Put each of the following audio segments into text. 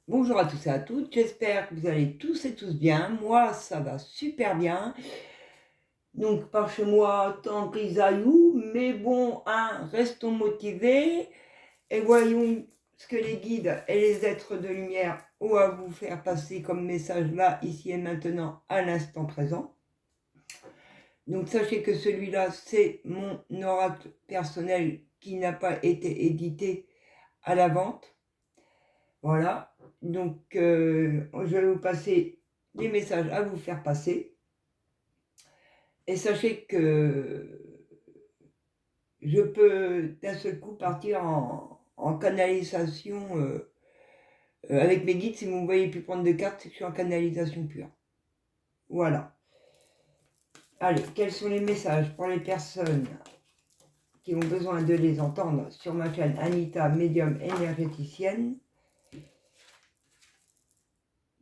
Bonjour à tous et à toutes, j'espère que vous allez tous et tous bien. Moi, ça va super bien. Donc, par chez moi, tant grisaillou, mais bon, hein, restons motivés et voyons ce que les guides et les êtres de lumière ont à vous faire passer comme message là, ici et maintenant, à l'instant présent. Donc, sachez que celui-là, c'est mon oracle personnel qui n'a pas été édité à la vente. Voilà, donc je vais vous passer des messages à vous faire passer. Et sachez que je peux d'un seul coup partir en canalisation avec mes guides. Si vous ne voyez plus prendre de cartes, c'est que je suis en canalisation pure. Voilà. Allez, quels sont les messages pour les personnes qui ont besoin de les entendre sur ma chaîne Anita, médium énergéticienne?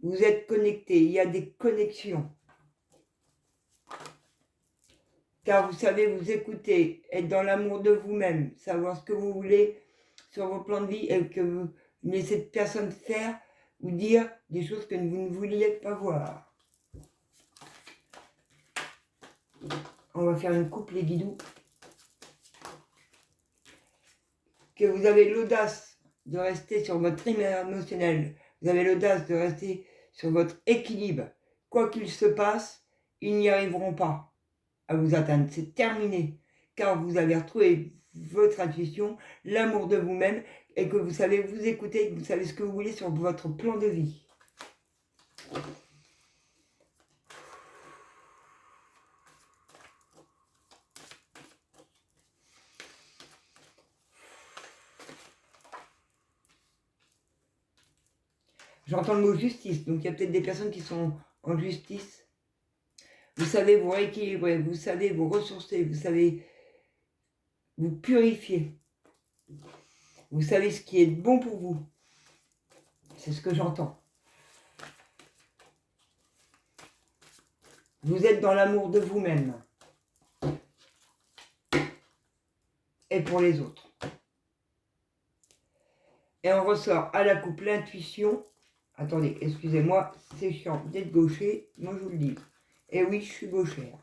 Vous êtes connectés, il y a des connexions. Car vous savez vous écouter, être dans l'amour de vous-même, savoir ce que vous voulez sur vos plans de vie et que vous ne laissez personne faire ou dire des choses que vous ne vouliez pas voir. On va faire une coupe les guidous. Que vous avez l'audace de rester sur votre humeur émotionnelle, vous avez l'audace de rester sur votre équilibre. Quoi qu'il se passe, ils n'y arriveront pas à vous atteindre. C'est terminé. Car vous avez retrouvé votre intuition, l'amour de vous-même et que vous savez vous écouter, que vous savez ce que vous voulez sur votre plan de vie. J'entends le mot justice, donc il y a peut-être des personnes qui sont en justice. Vous savez vous rééquilibrer, vous savez vous ressourcer, vous savez vous purifier. Vous savez ce qui est bon pour vous. C'est ce que j'entends. Vous êtes dans l'amour de vous-même. Et pour les autres. Et on ressort à la coupe l'intuition. Attendez, excusez-moi, c'est chiant d'être gaucher, moi je vous le dis. Et oui, je suis gauchère.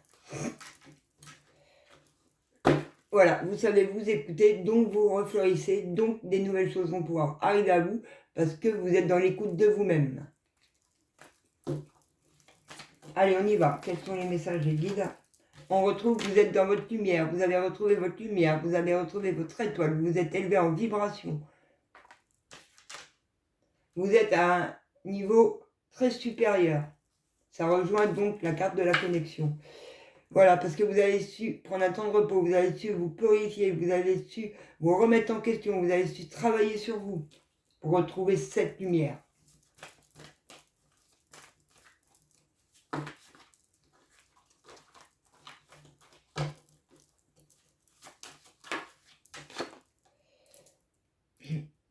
Voilà, vous savez vous écouter, donc vous refleurissez, donc des nouvelles choses vont pouvoir arriver à vous, parce que vous êtes dans l'écoute de vous-même. Allez, on y va. Quels sont les messages des guides? On retrouve, vous êtes dans votre lumière, vous avez retrouvé votre lumière, vous avez retrouvé votre étoile, vous êtes élevé en vibration. Vous êtes à un niveau très supérieur. Ça rejoint donc la carte de la connexion. Voilà, parce que vous avez su prendre un temps de repos, vous avez su vous purifier, vous avez su vous remettre en question, vous avez su travailler sur vous pour retrouver cette lumière.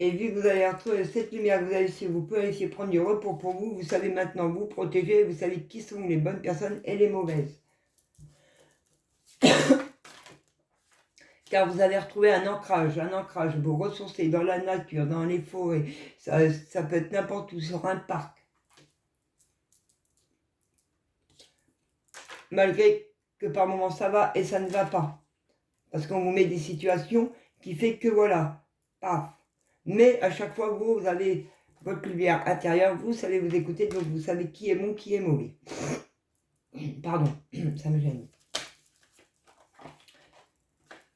Et vu que vous avez retrouvé cette lumière, vous avez su vous purifier, prendre du repos pour vous, vous savez maintenant vous protéger, vous savez qui sont les bonnes personnes et les mauvaises. Car vous avez retrouvé un ancrage, vous ressourcez dans la nature, dans les forêts, ça peut être n'importe où, sur un parc. Malgré que par moments ça va et ça ne va pas. Parce qu'on vous met des situations qui fait que voilà, paf. Mais à chaque fois, vous avez votre lumière intérieure, vous savez vous écouter, donc vous savez qui est bon, qui est mauvais. Pardon, ça me gêne.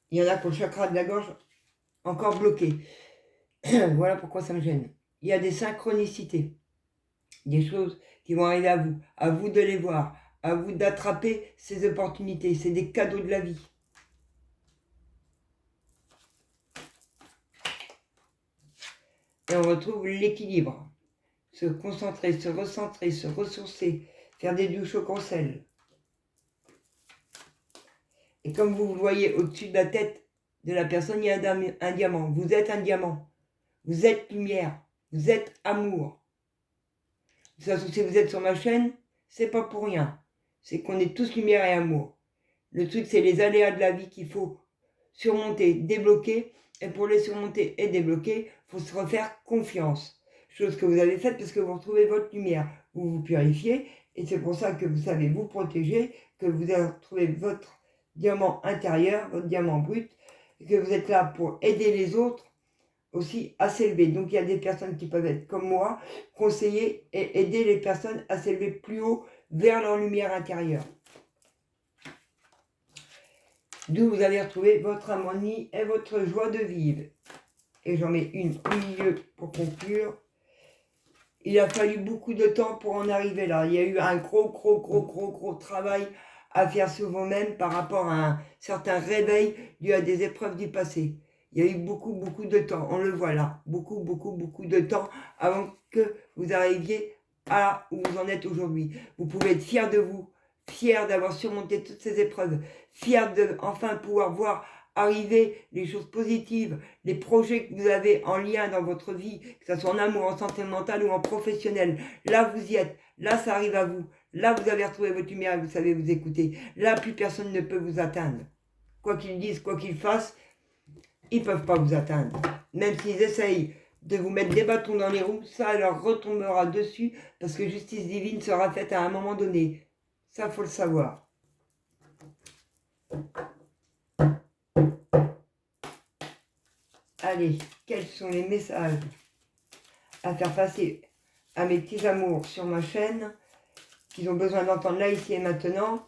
Il y en a pour le chakra de la gorge encore bloqué. Voilà pourquoi ça me gêne. Il y a des synchronicités, des choses qui vont arriver à vous de les voir, à vous d'attraper ces opportunités. C'est des cadeaux de la vie. Et on retrouve l'équilibre. Se concentrer, se recentrer, se ressourcer, faire des douches au sel. Et comme vous le voyez au-dessus de la tête de la personne, il y a un diamant. Vous êtes un diamant. Vous êtes lumière. Vous êtes amour. De toute façon, si vous êtes sur ma chaîne, c'est pas pour rien. C'est qu'on est tous lumière et amour. Le truc, c'est les aléas de la vie qu'il faut surmonter, débloquer. Et pour les surmonter et débloquer, il faut se refaire confiance. chose que vous avez faite parce que vous retrouvez votre lumière, vous vous purifiez, et c'est pour ça que vous savez vous protéger, que vous avez retrouvé votre diamant intérieur, votre diamant brut, et que vous êtes là pour aider les autres aussi à s'élever. Donc il y a des personnes qui peuvent être comme moi, conseiller et aider les personnes à s'élever plus haut vers leur lumière intérieure. D'où vous allez retrouver votre harmonie et votre joie de vivre. Et j'en mets une au milieu pour conclure. Il a fallu beaucoup de temps pour en arriver là. Il y a eu un gros travail à faire sur vous-même par rapport à un certain réveil dû à des épreuves du passé. Il y a eu beaucoup de temps, on le voit là, beaucoup de temps avant que vous arriviez à là où vous en êtes aujourd'hui. Vous pouvez être fier de vous, fier d'avoir surmonté toutes ces épreuves, fier de enfin pouvoir voir arriver les choses positives, les projets que vous avez en lien dans votre vie, que ce soit en amour, en santé mentale ou en professionnel. Là, vous y êtes. Là, ça arrive à vous. Là, vous avez retrouvé votre lumière et vous savez vous écouter. Là, plus personne ne peut vous atteindre. Quoi qu'ils disent, quoi qu'ils fassent, ils ne peuvent pas vous atteindre. Même s'ils essayent de vous mettre des bâtons dans les roues, ça leur retombera dessus parce que justice divine sera faite à un moment donné. Ça, faut le savoir. Allez, quels sont les messages à faire passer à mes petits amours sur ma chaîne qu'ils ont besoin d'entendre là, ici et maintenant?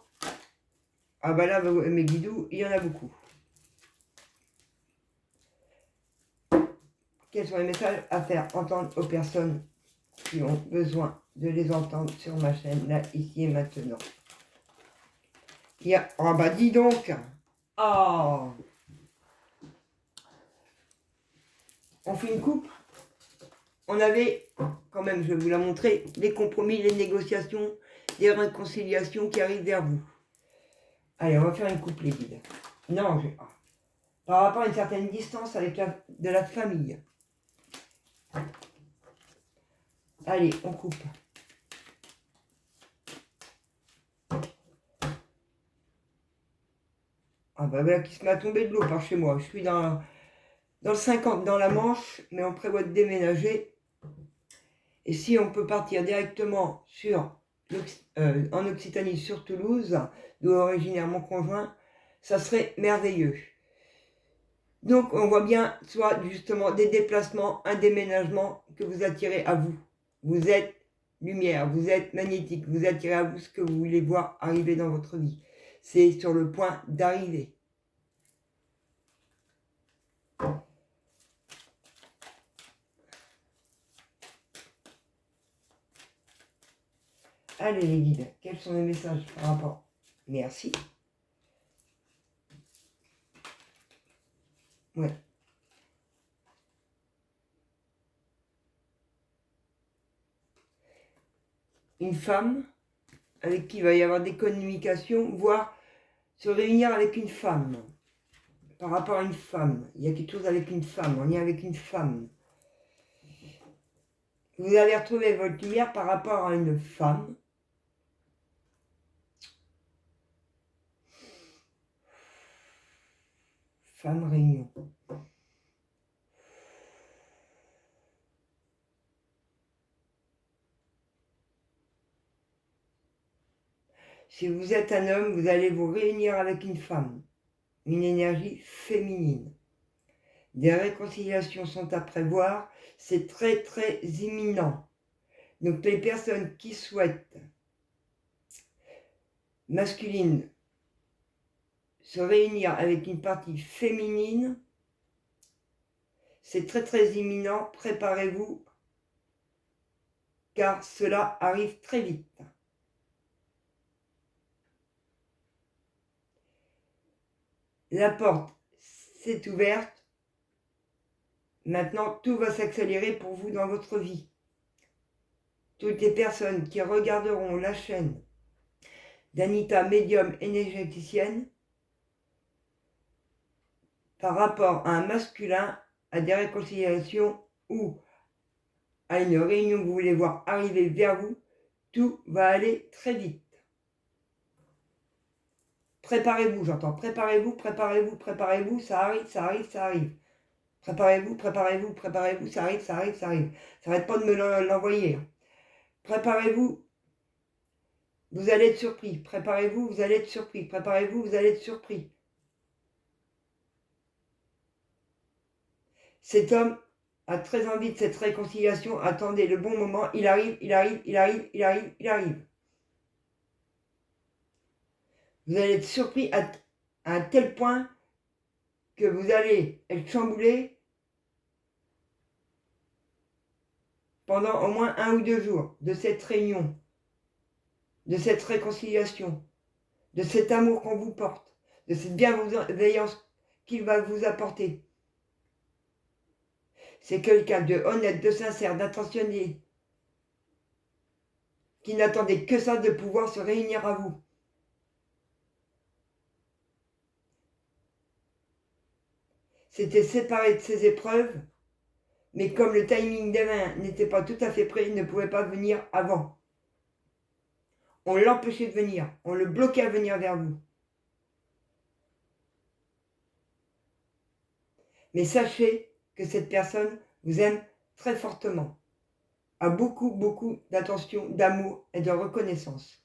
Ah bah là, mes guidous, il y en a beaucoup. Quels sont les messages à faire entendre aux personnes qui ont besoin de les entendre sur ma chaîne, là, ici et maintenant? Il y a... Oh bah dis donc. Oh. On fait une coupe. On avait, quand même, je vais vous la montrer, les compromis, les négociations, les réconciliations qui arrivent vers vous. Allez, on va faire une coupe, les guides. Non, par rapport à une certaine distance avec de la famille. Allez, on coupe. Ah bah voilà qui se met à tomber de l'eau par chez moi. Je suis dans le 50, dans la Manche, mais on prévoit de déménager. Et si on peut partir directement en Occitanie, sur Toulouse, d'où est originaire mon conjoint, ça serait merveilleux. Donc on voit bien, soit justement des déplacements, un déménagement que vous attirez à vous. Vous êtes lumière, vous êtes magnétique, vous attirez à vous ce que vous voulez voir arriver dans votre vie. C'est sur le point d'arriver. Allez les guides, quels sont les messages par rapport? Merci. Ouais. Une femme avec qui il va y avoir des communications, voire se réunir avec une femme. Par rapport à une femme, il y a quelque chose avec une femme, on est avec une femme. Vous allez retrouver votre lumière par rapport à une femme. Femme réunion. Si vous êtes un homme, vous allez vous réunir avec une femme, une énergie féminine. Des réconciliations sont à prévoir, c'est très imminent. Donc les personnes qui souhaitent masculine se réunir avec une partie féminine, c'est très imminent, préparez-vous, car cela arrive très vite. La porte s'est ouverte, maintenant tout va s'accélérer pour vous dans votre vie. Toutes les personnes qui regarderont la chaîne d'Anita Médium énergéticienne par rapport à un masculin, à des réconciliations ou à une réunion que vous voulez voir arriver vers vous, tout va aller très vite. Préparez-vous, j'entends. Préparez-vous, ça arrive. Préparez-vous, préparez-vous, préparez-vous, ça arrive, ça arrive, ça arrive. Ça n'arrête pas de me l'envoyer. Préparez-vous, vous allez être surpris. Préparez-vous, vous allez être surpris. Préparez-vous, vous allez être surpris. Cet homme a très envie de cette réconciliation. Attendez le bon moment. Il arrive, il arrive, il arrive, il arrive, il arrive. Vous allez être surpris à un tel point que vous allez être chamboulé pendant au moins 1 ou 2 jours de cette réunion, de cette réconciliation, de cet amour qu'on vous porte, de cette bienveillance qu'il va vous apporter. C'est quelqu'un de honnête, de sincère, d'intentionné, qui n'attendait que ça de pouvoir se réunir à vous. S'était séparé de ses épreuves, mais comme le timing des mains n'était pas tout à fait prêt, il ne pouvait pas venir avant. On l'empêchait de venir, on le bloquait à venir vers vous. Mais sachez que cette personne vous aime très fortement, a beaucoup, beaucoup d'attention, d'amour et de reconnaissance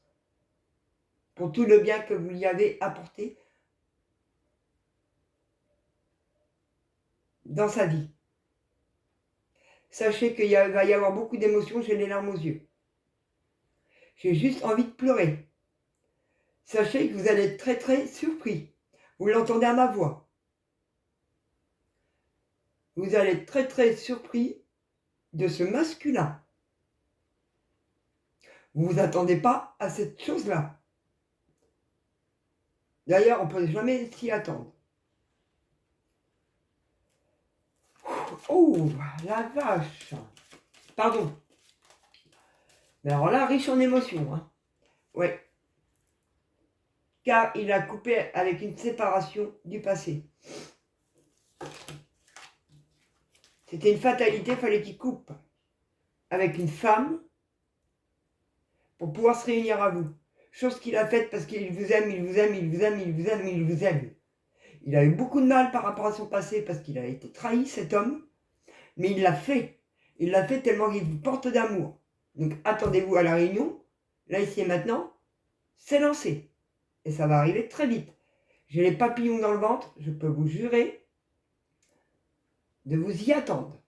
pour tout le bien que vous lui avez apporté dans sa vie. Sachez qu'il va y avoir beaucoup d'émotions, j'ai les larmes aux yeux. J'ai juste envie de pleurer. Sachez que vous allez être très très surpris. Vous l'entendez à ma voix. Vous allez être très très surpris de ce masculin. Vous ne vous attendez pas à cette chose-là. D'ailleurs, on ne peut jamais s'y attendre. Oh, la vache. Pardon. Mais alors là, riche en émotions. Hein. Ouais. Car il a coupé avec une séparation du passé. C'était une fatalité, il fallait qu'il coupe avec une femme pour pouvoir se réunir à vous. Chose qu'il a faite parce qu'il vous aime, il vous aime, il vous aime, il vous aime, il vous aime. Il a eu beaucoup de mal par rapport à son passé parce qu'il a été trahi, cet homme, mais il l'a fait. Il l'a fait tellement qu'il vous porte d'amour. Donc attendez-vous à la réunion, là, ici et maintenant, c'est lancé. Et ça va arriver très vite. J'ai les papillons dans le ventre, je peux vous jurer de vous y attendre.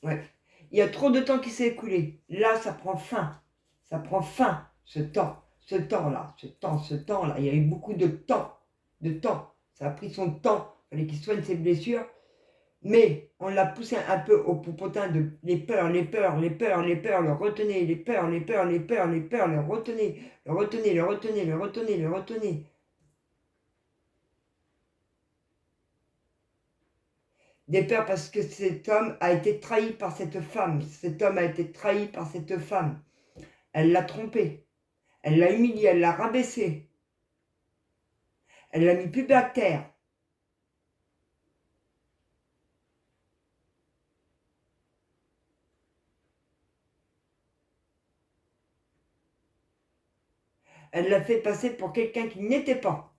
Ouais. Il y a trop de temps qui s'est écoulé. Là, ça prend fin. Ça prend fin, ce temps. Ce temps-là. Ce temps-là. Il y a eu beaucoup de temps. De temps. Ça a pris son temps. Il fallait qu'il soigne ses blessures. Mais on l'a poussé un peu au popotin de les peurs, les peurs, les peurs, les peurs, le retenez, les peurs, les peurs, les peurs, les peurs, le retenez, le retenez, le retenez, le retenez, le retenez. Des peurs parce que cet homme a été trahi par cette femme. Cet homme a été trahi par cette femme. Elle l'a trompé. Elle l'a humilié, elle l'a rabaissé. Elle l'a mis plus bas que terre. Elle l'a fait passer pour quelqu'un qui n'était pas.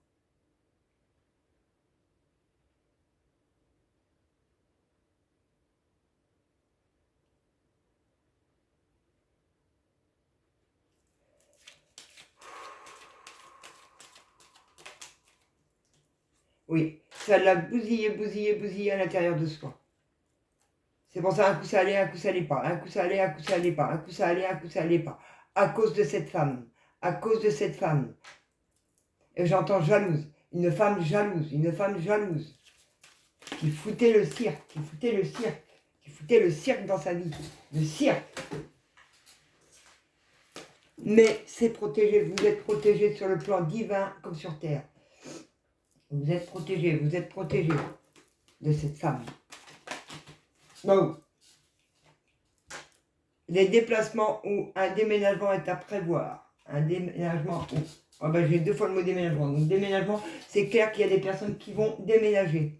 Oui, ça l'a bousillé, bousillé, bousillé à l'intérieur de soi. C'est pour ça, un coup ça allait, un coup ça allait pas. Un coup ça allait, un coup ça allait pas. Un coup ça allait, un coup ça allait pas. À cause de cette femme. À cause de cette femme. Et j'entends jalouse. Une femme jalouse. Une femme jalouse. Qui foutait le cirque. Qui foutait le cirque. Qui foutait le cirque dans sa vie. Le cirque. Mais c'est protégé. Vous êtes protégé sur le plan divin comme sur terre. Vous êtes protégé de cette femme. Donc, les déplacements ou un déménagement est à prévoir. Un déménagement ou... Oh ben, j'ai 2 fois le mot déménagement. Donc déménagement, c'est clair qu'il y a des personnes qui vont déménager.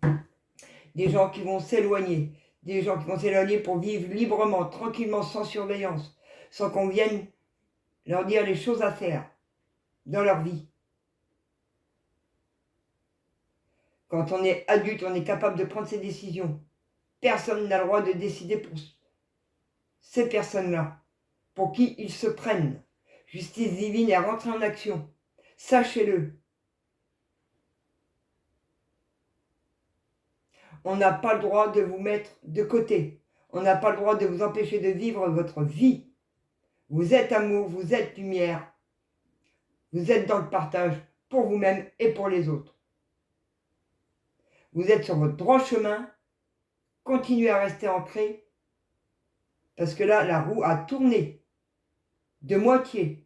Des gens qui vont s'éloigner. Des gens qui vont s'éloigner pour vivre librement, tranquillement, sans surveillance. Sans qu'on vienne leur dire les choses à faire dans leur vie. Quand on est adulte, on est capable de prendre ses décisions. Personne n'a le droit de décider pour ces personnes-là, pour qui ils se prennent. Justice divine est rentrée en action. Sachez-le. On n'a pas le droit de vous mettre de côté. On n'a pas le droit de vous empêcher de vivre votre vie. Vous êtes amour, vous êtes lumière. Vous êtes dans le partage pour vous-même et pour les autres. Vous êtes sur votre droit chemin. Continuez à rester ancré. Parce que là, la roue a tourné de moitié.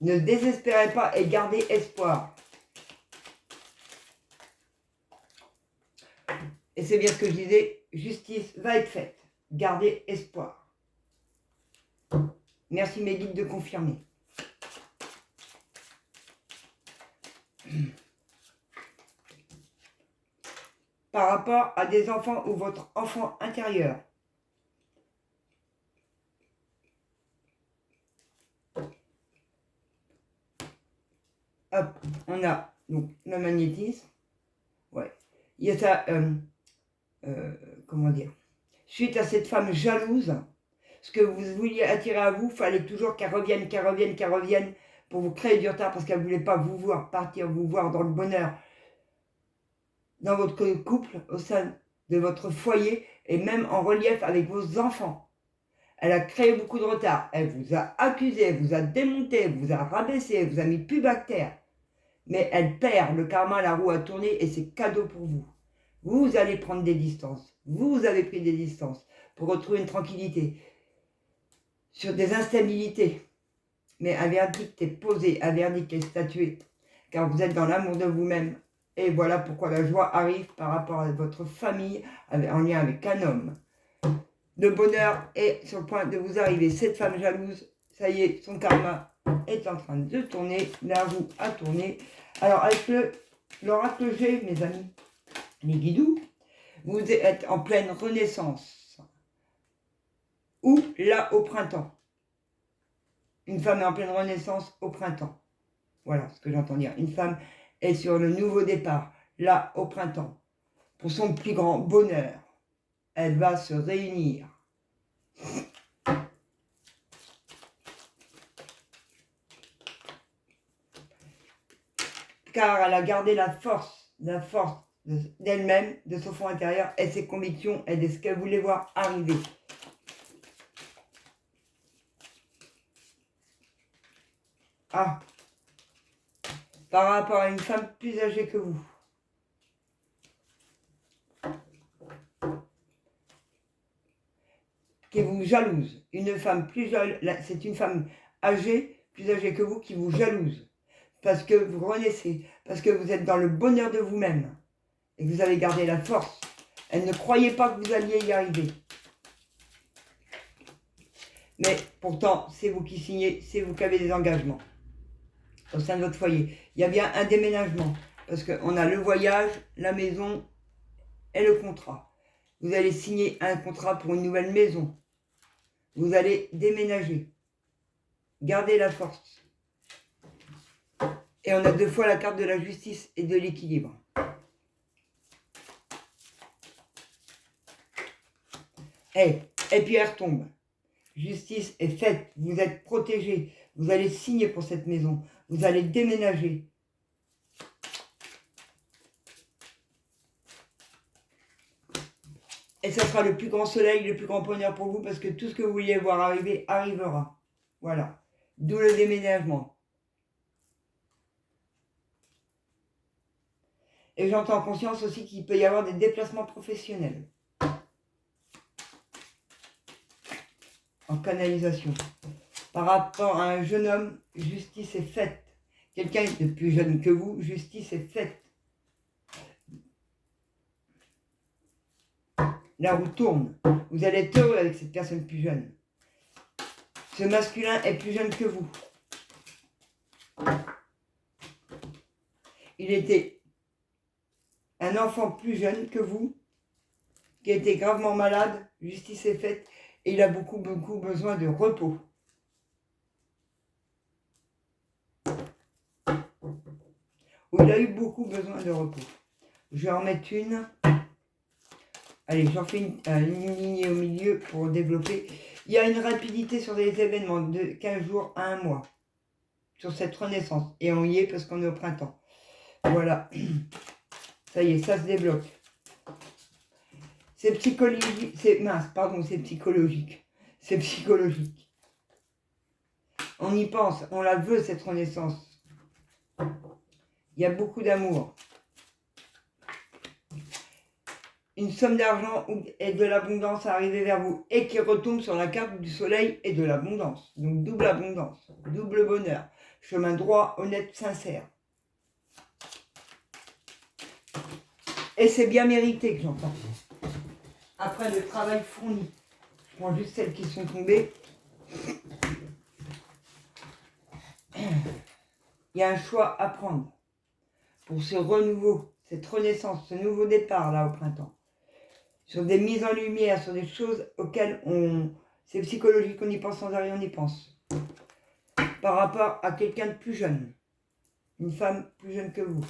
Ne désespérez pas et gardez espoir. Et c'est bien ce que je disais, justice va être faite. Gardez espoir. Merci mes guides de confirmer. Par rapport à des enfants ou votre enfant intérieur. Hop, on a donc le magnétisme. Ouais. Il y a ça, comment dire, suite à cette femme jalouse, ce que vous vouliez attirer à vous, il fallait toujours qu'elle revienne pour vous créer du retard parce qu'elle ne voulait pas vous voir partir, vous voir dans le bonheur, dans votre couple, au sein de votre foyer et même en relief avec vos enfants. Elle a créé beaucoup de retard. Elle vous a accusé, elle vous a démonté, elle vous a rabaissé, elle vous a mis plus bactère. Mais elle perd, le karma, la roue a tourné et c'est cadeau pour vous. Vous allez prendre des distances. Vous avez pris des distances pour retrouver une tranquillité sur des instabilités. Mais un verdict est posé, un verdict est statué, car vous êtes dans l'amour de vous-même. Et voilà pourquoi la joie arrive par rapport à votre famille, en lien avec un homme. Le bonheur est sur le point de vous arriver. Cette femme jalouse, ça y est, son karma est en train de tourner, la roue a tourné. Alors avec l'oracle G, mes amis, les guidous, vous êtes en pleine renaissance. Ou là au printemps. Une femme est en pleine renaissance au printemps. Voilà ce que j'entends dire. Une femme est sur le nouveau départ, là au printemps. Pour son plus grand bonheur, elle va se réunir. Car elle a gardé la force d'elle-même, de son fond intérieur et ses convictions et de ce qu'elle voulait voir arriver. Ah, par rapport à une femme plus âgée que vous. Qui vous jalouse. Une femme plus jeune, c'est une femme âgée, plus âgée que vous, qui vous jalouse. Parce que vous renaissez, parce que vous êtes dans le bonheur de vous-même. Et que vous avez gardé la force. Elle ne croyait pas que vous alliez y arriver. Mais pourtant, c'est vous qui signez, c'est vous qui avez des engagements au sein de votre foyer. Il y a bien un déménagement, parce qu'on a le voyage, la maison et le contrat. Vous allez signer un contrat pour une nouvelle maison. Vous allez déménager. Gardez la force. Et on a 2 fois la carte de la justice et de l'équilibre. Et puis elle retombe. Justice est faite. Vous êtes protégés. Vous allez signer pour cette maison. Vous allez déménager. Et ça sera le plus grand soleil, le plus grand bonheur pour vous parce que tout ce que vous vouliez voir arriver, arrivera. Voilà. D'où le déménagement. Et j'entends en conscience aussi qu'il peut y avoir des déplacements professionnels. En canalisation. Par rapport à un jeune homme, justice est faite. Quelqu'un de plus jeune que vous, justice est faite. La roue tourne. Vous allez être heureux avec cette personne plus jeune. Ce masculin est plus jeune que vous. Il était un enfant plus jeune que vous, qui était gravement malade, justice est faite, et il a beaucoup besoin de repos. où il a eu beaucoup besoin de repos. Je vais en mettre une. Allez, j'en fais une lignée au milieu pour développer. Il y a une rapidité sur les événements de 15 jours à 1 mois. Sur cette renaissance. Et on y est parce qu'on est au printemps. Voilà. Ça y est, ça se débloque. C'est psychologique. C'est psychologique. C'est psychologique. On y pense, on la veut cette renaissance. Il y a beaucoup d'amour. Une somme d'argent et de l'abondance arrivée vers vous et qui retombe sur la carte du soleil et de l'abondance. Donc double abondance, double bonheur, chemin droit, honnête, sincère. Et c'est bien mérité que j'entends. Après le travail fourni. Je prends juste celles qui sont tombées. Il y a un choix à prendre pour ce renouveau, cette renaissance, ce nouveau départ là au printemps. Sur des mises en lumière, sur des choses auxquelles c'est psychologique, on y pense sans arrêt, on y pense. Par rapport à quelqu'un de plus jeune, une femme plus jeune que vous.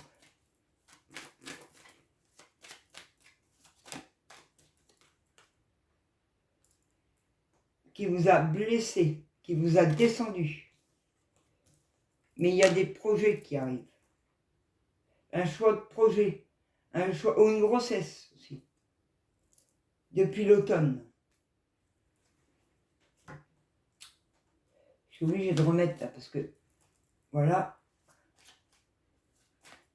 Qui vous a blessé, qui vous a descendu. Mais il y a des projets qui arrivent. Un choix de projet, un choix, ou une grossesse aussi. Depuis l'automne. Je suis obligée de remettre là parce que, voilà.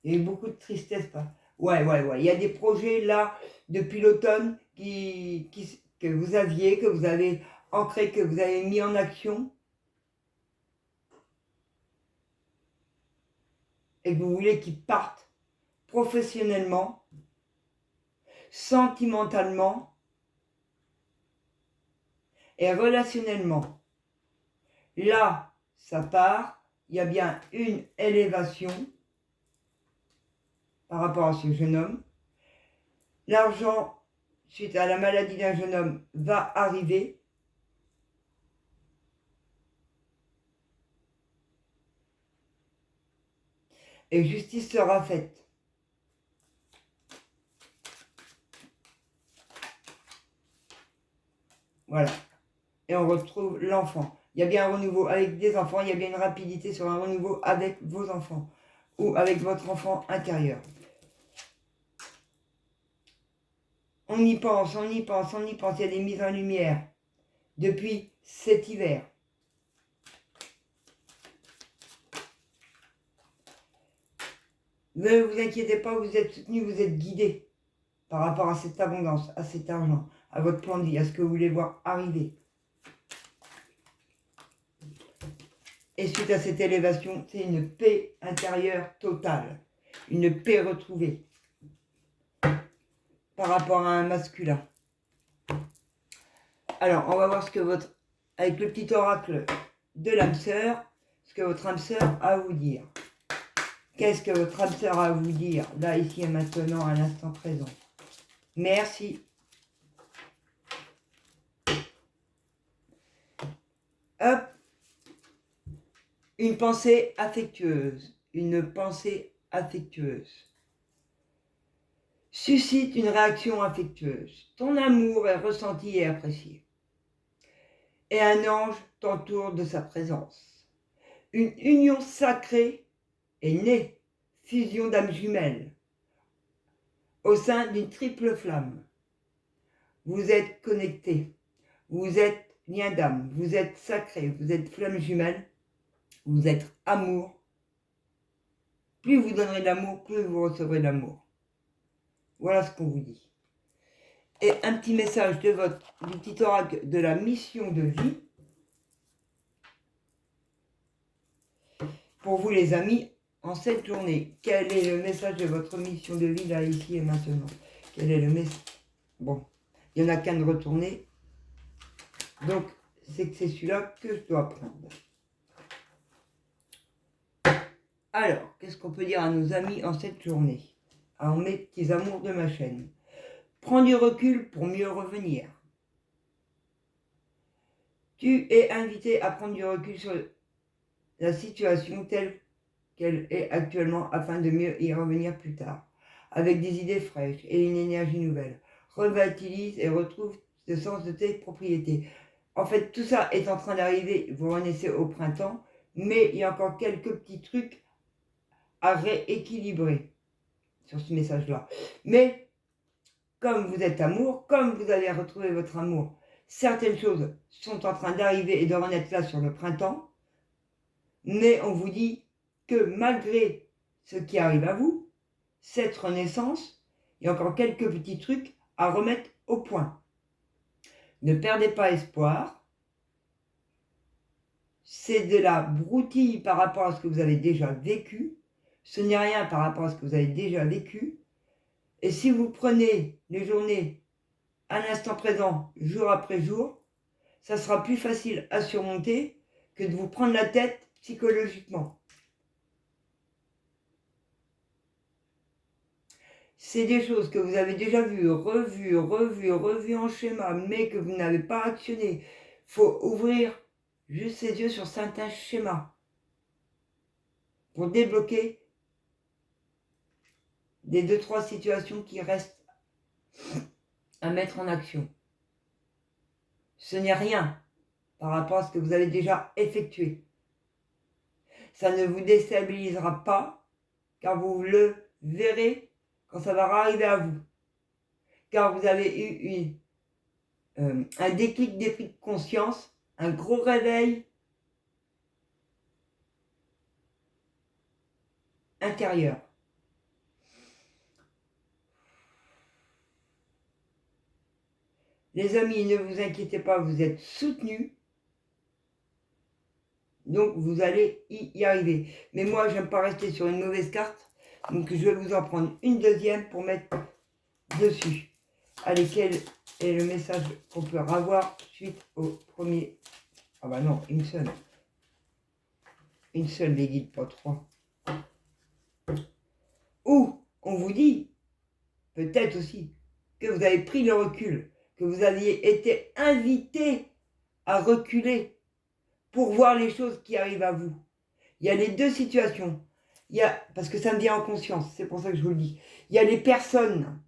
Il y a eu beaucoup de tristesse. Ouais. Il y a des projets là, depuis l'automne, que vous aviez, que vous avez ancré, que vous avez mis en action. Et que vous voulez qu'ils partent professionnellement, sentimentalement et relationnellement. Là, ça part, il y a bien une élévation par rapport à ce jeune homme. L'argent, suite à la maladie d'un jeune homme, va arriver. Et justice sera faite. Voilà. Et on retrouve l'enfant. Il y a bien un renouveau avec des enfants, il y a bien une rapidité sur un renouveau avec vos enfants ou avec votre enfant intérieur. On y pense, il y a des mises en lumière depuis cet hiver. Ne vous inquiétez pas, vous êtes soutenu, vous êtes guidé par rapport à cette abondance, à cet argent, à votre plan de vie, à ce que vous voulez voir arriver. Et suite à cette élévation, c'est une paix intérieure totale, une paix retrouvée par rapport à un masculin. Alors, on va voir ce que avec le petit oracle de l'âme sœur, ce que votre âme sœur a à vous dire. Qu'est-ce que votre âme sœur a à vous dire, là, ici et maintenant, à l'instant présent? Merci. Hop. Une pensée affectueuse. Une pensée affectueuse. Suscite une réaction affectueuse. Ton amour est ressenti et apprécié. Et un ange t'entoure de sa présence. Une union sacrée est née, fusion d'âmes jumelles, au sein d'une triple flamme. Vous êtes connectés, vous êtes lien d'âme, vous êtes sacré, vous êtes flamme jumelle, vous êtes amour. Plus vous donnerez l'amour, plus vous recevrez l'amour. Voilà ce qu'on vous dit. Et un petit message du petit oracle de la mission de vie. Pour vous les amis, en cette journée, quel est le message de votre mission de vie là, ici et maintenant? Quel est le message? Bon, il n'y en a qu'un de retourner. Donc, c'est que c'est celui-là que je dois prendre. Alors, qu'est-ce qu'on peut dire à nos amis en cette journée? À mes petits amours de ma chaîne. Prends du recul pour mieux revenir. Tu es invité à prendre du recul sur la situation telle qu'elle est actuellement afin de mieux y revenir plus tard, avec des idées fraîches et une énergie nouvelle. Revitalise et retrouve le sens de tes propriétés. En fait, tout ça est en train d'arriver, vous renaissez au printemps, mais il y a encore quelques petits trucs à rééquilibrer sur ce message-là. Mais comme vous êtes amour, comme vous allez retrouver votre amour, certaines choses sont en train d'arriver et de renaître là sur le printemps, mais on vous dit que malgré ce qui arrive à vous, cette renaissance, il y a encore quelques petits trucs à remettre au point. Ne perdez pas espoir. C'est de la broutille par rapport à ce que vous avez déjà vécu. Ce n'est rien par rapport à ce que vous avez déjà vécu. Et si vous prenez les journées à l'instant présent, jour après jour, ça sera plus facile à surmonter que de vous prendre la tête psychologiquement. C'est des choses que vous avez déjà vues, revues en schéma, mais que vous n'avez pas actionné. Il faut ouvrir juste ses yeux sur certains schémas pour débloquer des 2-3 situations qui restent à mettre en action. Ce n'est rien par rapport à ce que vous avez déjà effectué. Ça ne vous déstabilisera pas, car vous le verrez quand ça va arriver à vous. Car vous avez eu un déclic d'esprit de conscience, un gros réveil intérieur. Les amis, ne vous inquiétez pas, vous êtes soutenus. Donc vous allez y arriver. Mais moi, j'aime pas rester sur une mauvaise carte. Donc je vais vous en prendre une deuxième pour mettre dessus. Allez, quel est le message qu'on peut avoir suite au premier? Ah bah non, une seule. Une seule, les guides, pas trois. Ou on vous dit, peut-être aussi, que vous avez pris le recul, que vous aviez été invité à reculer pour voir les choses qui arrivent à vous. Il y a les deux situations. Parce que ça me vient en conscience, c'est pour ça que je vous le dis. Il y a les personnes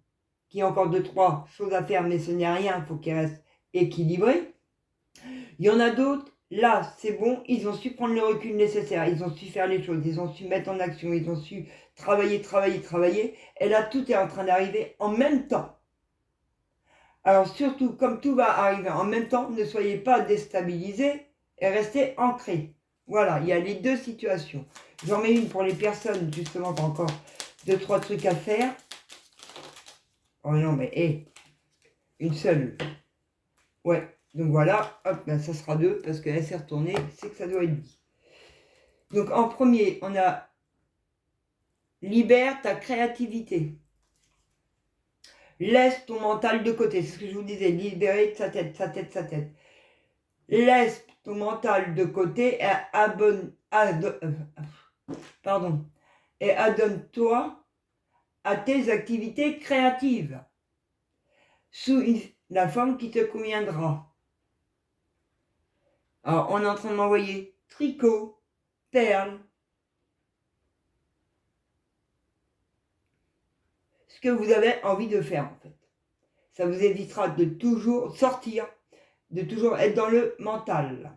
qui ont encore 2-3 choses à faire, mais ce n'est rien, il faut qu'elles restent équilibrées. Il y en a d'autres, là, c'est bon, ils ont su prendre le recul nécessaire, ils ont su faire les choses, ils ont su mettre en action, ils ont su travailler. Et là, tout est en train d'arriver en même temps. Alors surtout, comme tout va arriver en même temps, ne soyez pas déstabilisés et restez ancrés. Voilà, il y a les deux situations. J'en mets une pour les personnes, justement, qui ont encore 2-3 trucs à faire. Oh non, mais une seule. Ouais, donc voilà, hop, ben ça sera 2, parce qu'elle s'est retournée, c'est que ça doit être dit. Donc en premier, on a libère ta créativité. Laisse ton mental de côté, c'est ce que je vous disais, libérer sa tête. Laisse ton mental de côté et adonne-toi à tes activités créatives sous la forme qui te conviendra. Alors, on est en train de m'envoyer tricot, perles, ce que vous avez envie de faire en fait. Ça vous évitera de toujours sortir, de toujours être dans le mental.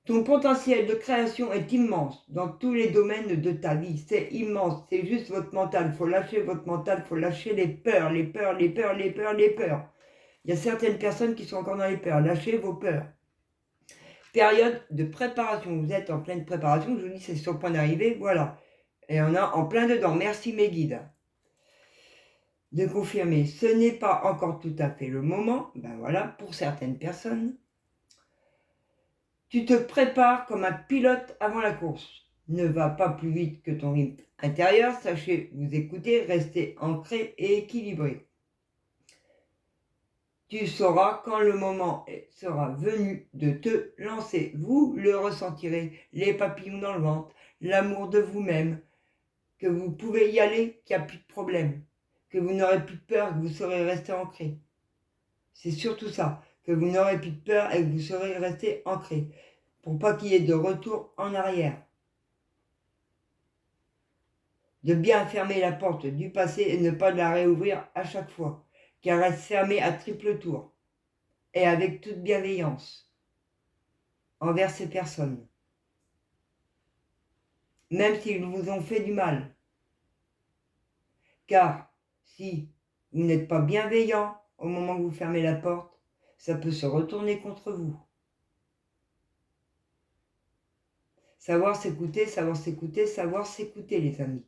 Ton potentiel de création est immense dans tous les domaines de ta vie. C'est immense, c'est juste votre mental. Il faut lâcher votre mental, il faut lâcher les peurs. Il y a certaines personnes qui sont encore dans les peurs. Lâchez vos peurs. Période de préparation. Vous êtes en pleine préparation. Je vous dis, c'est sur le point d'arriver. Voilà. Et on a en plein dedans. Merci mes guides de confirmer. Ce n'est pas encore tout à fait le moment. Ben voilà, pour certaines personnes. Tu te prépares comme un pilote avant la course. Ne va pas plus vite que ton rythme intérieur. Sachez vous écouter, restez ancré et équilibré. Tu sauras quand le moment sera venu de te lancer. Vous le ressentirez, les papillons dans le ventre, l'amour de vous-même, que vous pouvez y aller, qu'il n'y a plus de problème, que vous n'aurez plus de peur, que vous saurez rester ancré. C'est surtout ça, que vous n'aurez plus de peur et que vous saurez rester ancré, pour pas qu'il y ait de retour en arrière. de bien fermer la porte du passé et ne pas la réouvrir à chaque fois, car elle reste fermée à triple tour et avec toute bienveillance envers ces personnes, même s'ils vous ont fait du mal. Car si vous n'êtes pas bienveillant au moment où vous fermez la porte, ça peut se retourner contre vous. Savoir s'écouter, savoir s'écouter, savoir s'écouter, les amis,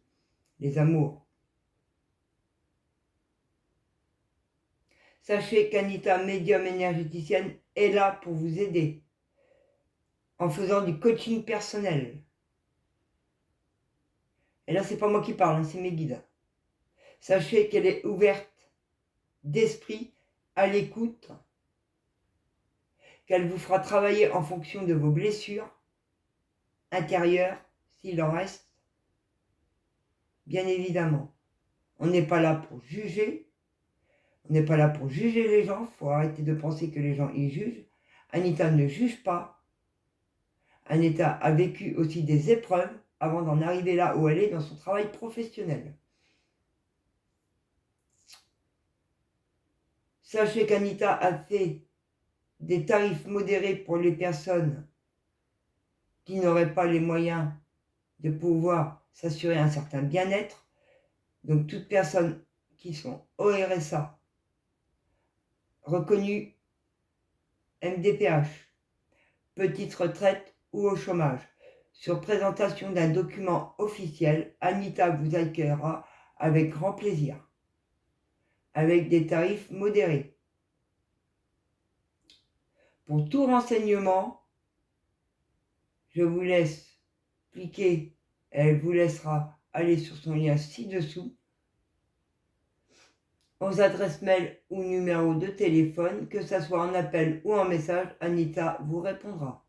les amours. Sachez qu'Anita, médium énergéticienne, est là pour vous aider en faisant du coaching personnel. Et là, c'est pas moi qui parle, c'est mes guides. Sachez qu'elle est ouverte d'esprit, à l'écoute, qu'elle vous fera travailler en fonction de vos blessures intérieures, s'il en reste. Bien évidemment, on n'est pas là pour juger. On n'est pas là pour juger les gens. Il faut arrêter de penser que les gens y jugent. Anita ne juge pas. Anita a vécu aussi des épreuves avant d'en arriver là où elle est dans son travail professionnel. Sachez qu'Anita a fait des tarifs modérés pour les personnes qui n'auraient pas les moyens de pouvoir s'assurer un certain bien-être. Donc toutes personnes qui sont au RSA, reconnues MDPH, petite retraite ou au chômage. Sur présentation d'un document officiel, Anita vous accueillera avec grand plaisir, avec des tarifs modérés. Pour tout renseignement, je vous laisse cliquer, elle vous laissera aller sur son lien ci-dessous, aux adresses mail ou numéros de téléphone, que ce soit en appel ou en message, Anita vous répondra.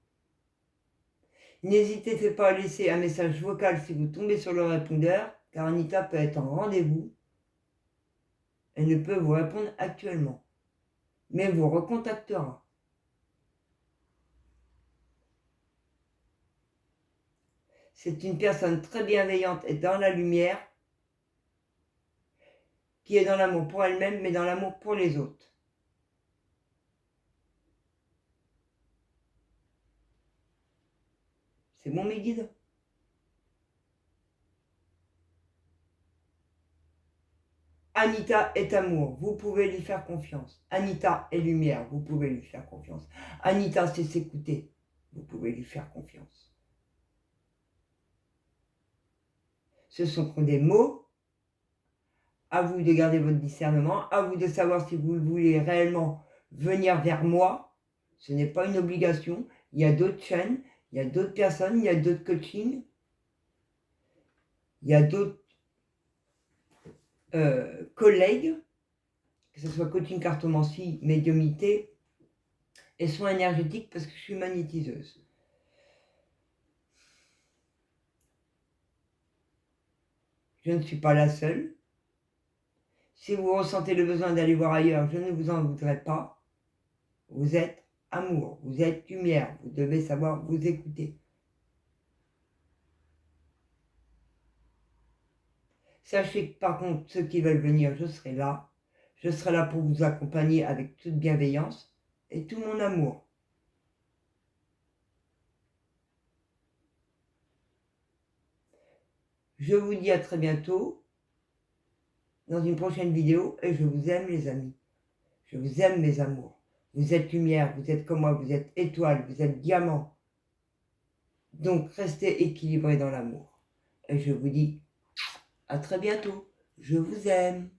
N'hésitez pas à laisser un message vocal si vous tombez sur le répondeur, car Anita peut être en rendez-vous. Elle ne peut vous répondre actuellement, mais vous recontactera. C'est une personne très bienveillante et dans la lumière, qui est dans l'amour pour elle-même, mais dans l'amour pour les autres. C'est bon, mes guides? Anita est amour, vous pouvez lui faire confiance. Anita est lumière, vous pouvez lui faire confiance. Anita sait s'écouter, vous pouvez lui faire confiance. Ce sont des mots, à vous de garder votre discernement, à vous de savoir si vous voulez réellement venir vers moi. Ce n'est pas une obligation, il y a d'autres chaînes, il y a d'autres personnes, il y a d'autres coachings, il y a d'autres collègues, que ce soit coaching cartomancie, médiumnité et soins énergétiques, parce que je suis magnétiseuse. Je ne suis pas la seule. Si vous ressentez le besoin d'aller voir ailleurs, je ne vous en voudrais pas. Vous êtes amour, vous êtes lumière, vous devez savoir vous écouter. Sachez que par contre, ceux qui veulent venir, je serai là. Je serai là pour vous accompagner avec toute bienveillance et tout mon amour. Je vous dis à très bientôt dans une prochaine vidéo et je vous aime, les amis. Je vous aime, mes amours. Vous êtes lumière, vous êtes comme moi, vous êtes étoile, vous êtes diamant. Donc restez équilibrés dans l'amour. Et je vous dis à très bientôt. Je vous aime.